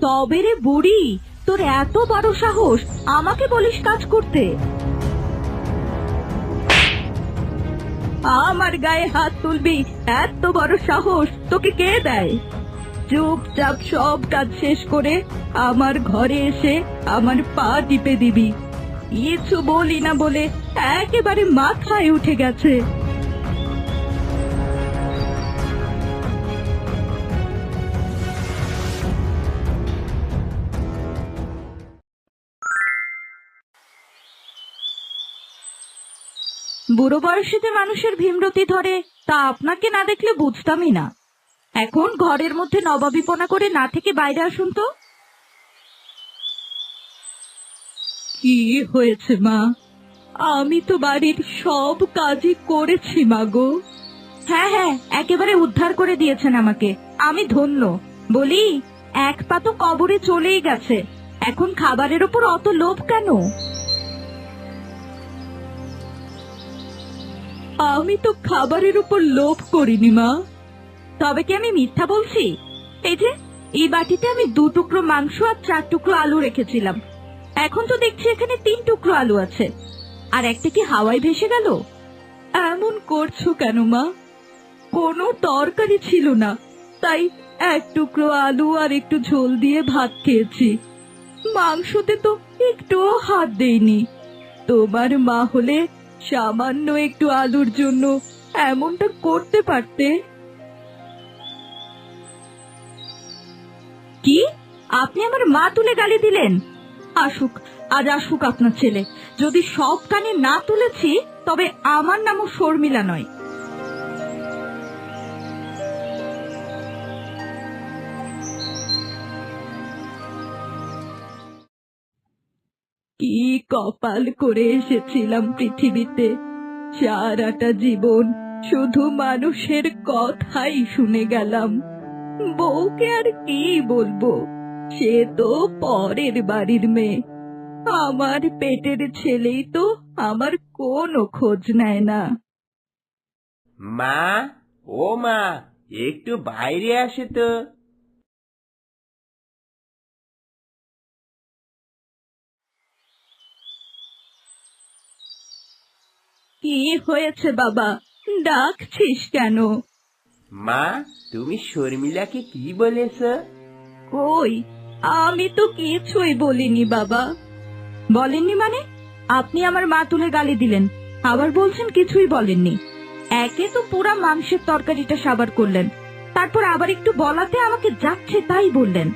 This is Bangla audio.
তবে রে বুড়ি, তোর এত বড় সাহস আমাকে বলিস কাজ করতে? আমার গায়ে হাত তুলবি? এত বড় সাহস তোকে কে দেয়? চুপচাপ সব কাজ শেষ করে আমার ঘরে এসে আমার পা টিপে দিবি। কিছু বলি না বলে একেবারে মাথায় উঠে গেছে। বুড়ো বয়সীতে মানুষের ভীমরতি ধরে তা আপনাকে না দেখলে বুঝতামই না। এখন ঘরের মধ্যে নবাবিপনা করে না থেকে বাইরে আসুন তো। কি হয়েছে মা? আমি তো বাড়ির সব কাজই করেছি মা গো। হ্যাঁ হ্যাঁ, একেবারে উদ্ধার করে দিয়েছেন আমাকে, আমি ধন্য। বলি, এক পা তো কবরে চলেই গেছে, এখন খাবারের ওপর অত লোভ কেন? আমি তো খাবারের উপর লোভ করিনি মা। তবে কি আমি মিথ্যা বলছি? এই যে এই বাটিতে আমি 2 টুকরো মাংস আর 4 টুকরো আলু রেখেছিলাম, এখন তো দেখছি এখানে 3 টুকরো আলু আছে, আর একটা কি হাওয়ায় ভেসে গেল? এমন করছো কেন মা? কোনো তরকারি ছিল না, তাই 1 টুকরো আলু আর একটু ঝোল দিয়ে ভাত খেয়েছি। মাংসতে তো একটুও হাত দেইনি। তোমার মা হলে সামান্য একটু আলুর জন্য এমনটা করতে পারতে? কি? আপনি আমার মা তুলে গালি দিলেন? আসুক, আজ আসুক আপনার ছেলে। যদি সব কানে না তুলেছি তবে আমার নামও শর্মিলা নয়। কি কপাল করে এসেছিলাম পৃথিবীতে, সারাটা জীবন শুধু মানুষের কথাই শুনে গেলাম। বউকে আর কি বলবো, সে তো পরের বাড়ির মেয়ে। আমার পেটের ছেলেই তো আমার কোনো খোঁজ নেয় না। মা, ও মা, একটু বাইরে আসে তো। কি হয়েছে বাবা, ডাকছিস কেন? মা, তুমি শর্মিলাকে কি বলেছ? কই, আমি তো কিছুই বলিনি বাবা। বলেননি মানে? আপনি আমার মা তুলে গালি দিলেন, আবার বলছেন কিছুই বলেননি। একে তো পুরা মাংসের তরকারিটা সাবার করলেন, তারপর আবার একটু বলাতে আমাকে যাচ্ছে তাই বললেন।